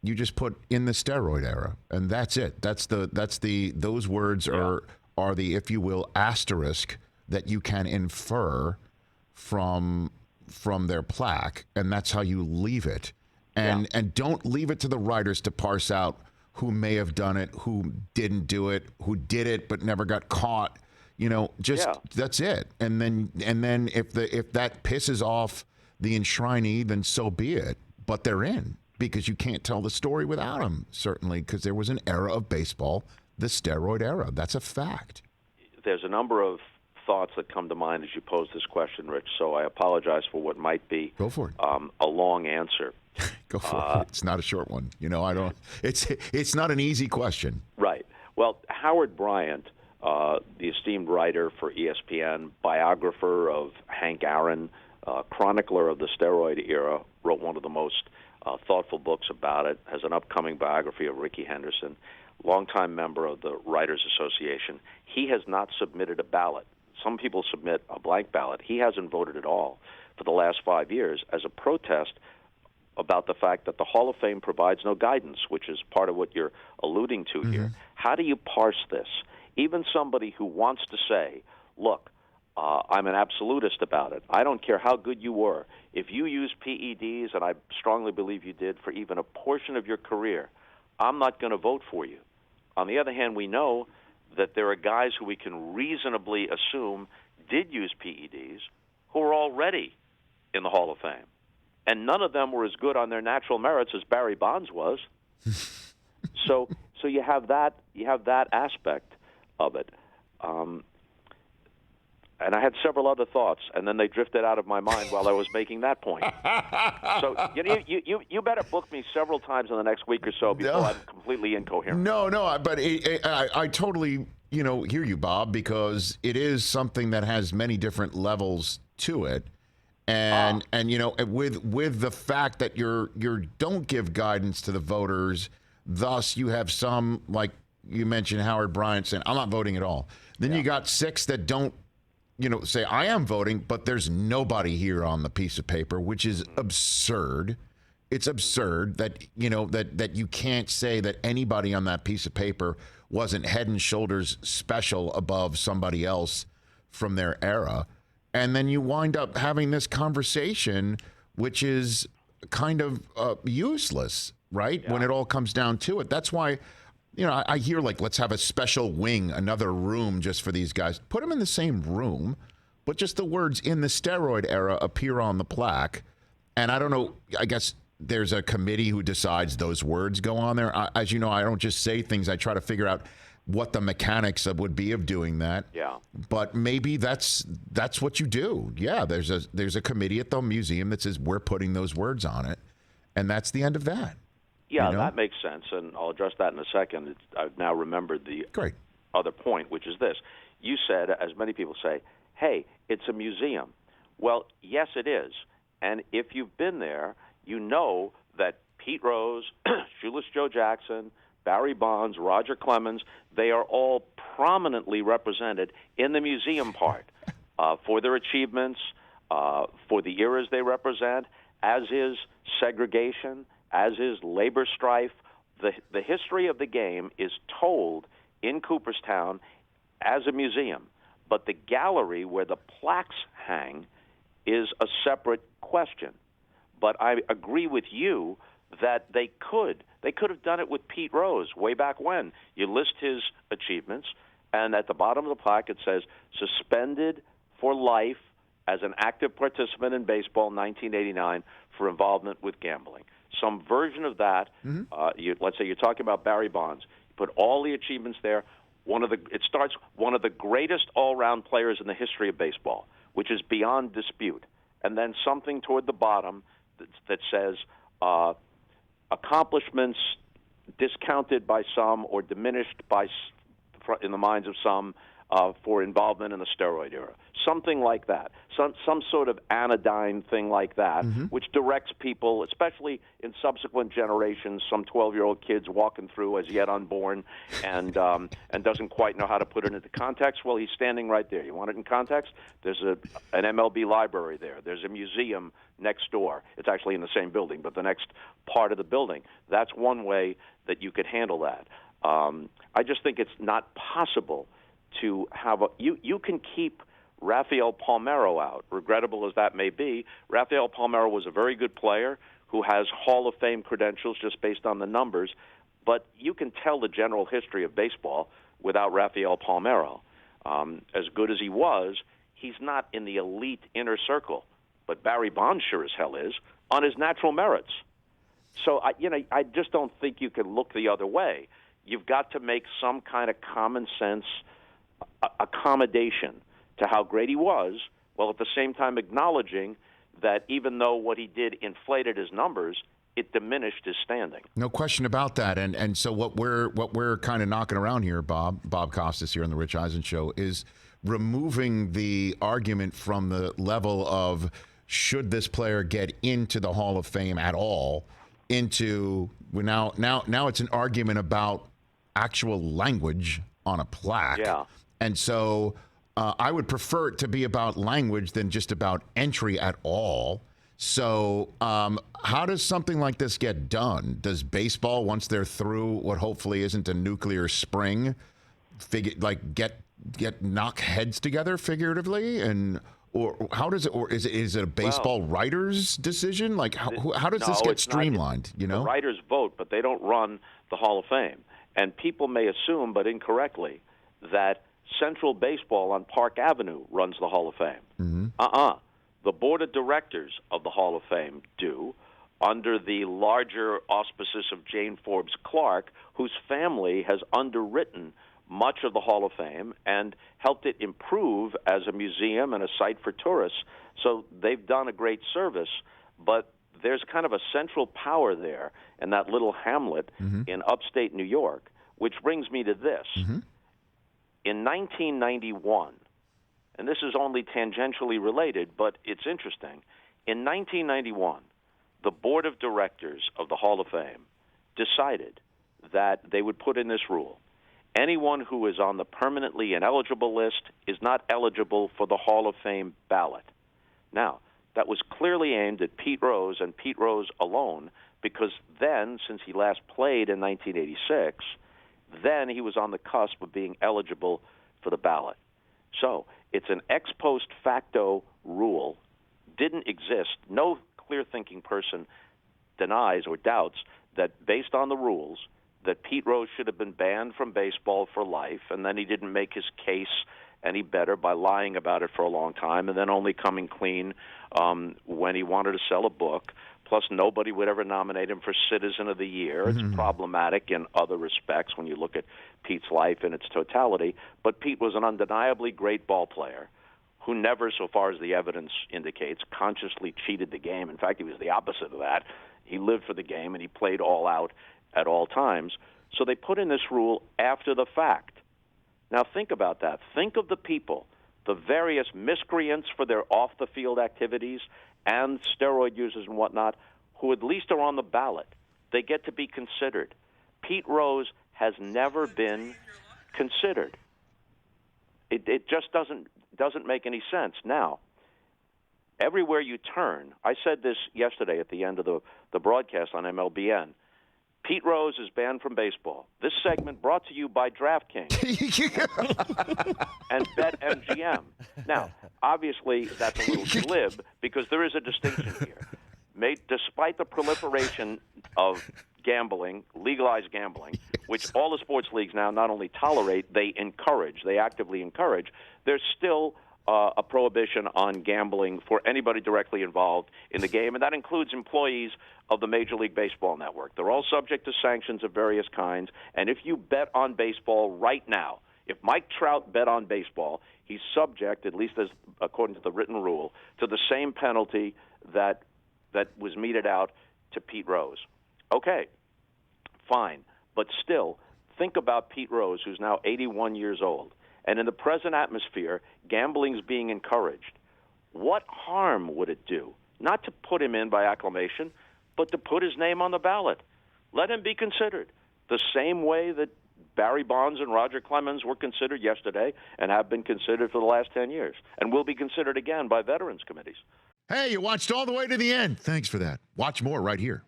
you just put in the steroid era, and that's it. Those words are the, if you will, asterisk that you can infer from their plaque, and that's how you leave it. And don't leave it to the writers to parse out who may have done it, who didn't do it, who did it but never got caught. That's it. And then if that pisses off the enshrinee, then so be it. But they're in, because you can't tell the story without them, certainly, because there was an era of baseball, the steroid era. That's a fact. There's a number of thoughts that come to mind as you pose this question, Rich, so I apologize for what might be Go for it. A long answer. Go for it. It's not a short one. It's not an easy question. Right. Well, Howard Bryant, the esteemed writer for ESPN, biographer of Hank Aaron, chronicler of the steroid era, wrote one of the most thoughtful books about it, has an upcoming biography of Rickey Henderson, longtime member of the Writers Association. He has not submitted a ballot. Some people submit a blank ballot. He hasn't voted at all for the last 5 years as a protest about the fact that the Hall of Fame provides no guidance, which is part of what you're alluding to here. How do you parse this? Even somebody who wants to say, look, I'm an absolutist about it. I don't care how good you were. If you use PEDs, and I strongly believe you did, for even a portion of your career, I'm not going to vote for you. On the other hand, we know that there are guys who we can reasonably assume did use PEDs who are already in the Hall of Fame. And none of them were as good on their natural merits as Barry Bonds was. So you have that aspect of it. And I had several other thoughts, and then they drifted out of my mind while I was making that point. So you better book me several times in the next week or so before I'm completely incoherent. No, but I totally hear you, Bob, because it is something that has many different levels to it, and with the fact that you don't give guidance to the voters, thus you have some, like you mentioned, Howard Bryant saying, I'm not voting at all. Then you got 6 that don't say I am voting, but there's nobody here on the piece of paper, which is absurd. It's absurd that that you can't say that anybody on that piece of paper wasn't head and shoulders special above somebody else from their era. And then you wind up having this conversation, which is kind of useless, right? When it all comes down to it. That's why I hear, like, let's have a special wing, another room just for these guys. Put them in the same room, but just the words "in the steroid era" appear on the plaque. And I don't know, I guess there's a committee who decides those words go on there. As you know, I don't just say things. I try to figure out what the mechanics would be of doing that. Yeah. But maybe that's what you do. Yeah, there's a committee at the museum that says we're putting those words on it, and that's the end of that. Yeah, that makes sense, and I'll address that in a second. I've now remembered the other point, which is this. You said, as many people say, hey, it's a museum. Well, yes, it is. And if you've been there, you know that Pete Rose, Shoeless Joe Jackson, Barry Bonds, Roger Clemens, they are all prominently represented in the museum part for their achievements, for the eras they represent, as is segregation, as is labor strife. The history of the game is told in Cooperstown as a museum, but the gallery where the plaques hang is a separate question. But I agree with you that they could have done it with Pete Rose way back when. You list his achievements, and at the bottom of the plaque it says, suspended for life as an active participant in baseball in 1989 for involvement with gambling. Some version of that. Let's say you're talking about Barry Bonds. You put all the achievements there. It starts one of the greatest all-round players in the history of baseball, which is beyond dispute. And then something toward the bottom that says accomplishments discounted by some or diminished in the minds of some for involvement in the steroid era. Something like that. Some sort of anodyne thing like that, which directs people, especially in subsequent generations, some 12-year-old kids walking through as yet unborn and doesn't quite know how to put it into context. Well, he's standing right there. You want it in context? There's an MLB library there. There's a museum next door. It's actually in the same building, but the next part of the building. That's one way that you could handle that. I just think it's not possible to have you can keep Rafael Palmeiro out, regrettable as that may be. Rafael Palmeiro was a very good player who has Hall of Fame credentials just based on the numbers, but you can tell the general history of baseball without Rafael Palmeiro. As good as he was, he's not in the elite inner circle, but Barry Bonds sure as hell is on his natural merits. So I just don't think you can look the other way. You've got to make some kind of common sense accommodation to how great he was, while at the same time acknowledging that even though what he did inflated his numbers, it diminished his standing. No question about that. And so what we're kind of knocking around here, Bob Costas here on the Rich Eisen Show, is removing the argument from the level of should this player get into the Hall of Fame at all, into now it's an argument about actual language on a plaque. Yeah. And so I would prefer it to be about language than just about entry at all. So how does something like this get done? Does baseball, once they're through what hopefully isn't a nuclear spring, get knock heads together figuratively, or how does it? Or is it a baseball writer's decision? Like how does this get streamlined? The writers vote, but they don't run the Hall of Fame. And people may assume, but incorrectly, that Central Baseball on Park Avenue runs the Hall of Fame. The board of directors of the Hall of Fame do, under the larger auspices of Jane Forbes Clark, whose family has underwritten much of the Hall of Fame and helped it improve as a museum and a site for tourists. So they've done a great service, but there's kind of a central power there in that little hamlet in upstate New York, which brings me to this. In 1991, and this is only tangentially related, but it's interesting. In 1991, the board of directors of the Hall of Fame decided that they would put in this rule. Anyone who is on the permanently ineligible list is not eligible for the Hall of Fame ballot. Now, that was clearly aimed at Pete Rose and Pete Rose alone, because then, since he last played in 1986, then he was on the cusp of being eligible for the ballot. So it's an ex post facto rule, didn't exist. No clear-thinking person denies or doubts that based on the rules, that Pete Rose should have been banned from baseball for life, and then he didn't make his case any better by lying about it for a long time and then only coming clean when he wanted to sell a book. Plus, nobody would ever nominate him for Citizen of the Year. It's problematic in other respects when you look at Pete's life in its totality. But Pete was an undeniably great ball player who never, so far as the evidence indicates, consciously cheated the game. In fact, he was the opposite of that. He lived for the game, and he played all out at all times. So they put in this rule after the fact. Now think about that. Think of the people, the various miscreants for their off-the-field activities and steroid users and whatnot, who at least are on the ballot. They get to be considered. Pete Rose has never been considered. It just doesn't make any sense. Now, everywhere you turn, I said this yesterday at the end of the broadcast on MLBN, Pete Rose is banned from baseball. This segment brought to you by DraftKings and BetMGM. Now, obviously, that's a little glib because there is a distinction here. Despite the proliferation of gambling, legalized gambling, which all the sports leagues now not only tolerate, they actively encourage, there's still a prohibition on gambling for anybody directly involved in the game, and that includes employees of the Major League Baseball Network. They're all subject to sanctions of various kinds, and if you bet on baseball right now, if Mike Trout bet on baseball, he's subject, at least as according to the written rule, to the same penalty that was meted out to Pete Rose. Okay, fine, but still, think about Pete Rose, who's now 81 years old, and in the present atmosphere, gambling's being encouraged. What harm would it do? Not to put him in by acclamation, but to put his name on the ballot. Let him be considered the same way that Barry Bonds and Roger Clemens were considered yesterday and have been considered for the last 10 years and will be considered again by veterans committees. Hey, you watched all the way to the end. Thanks for that. Watch more right here.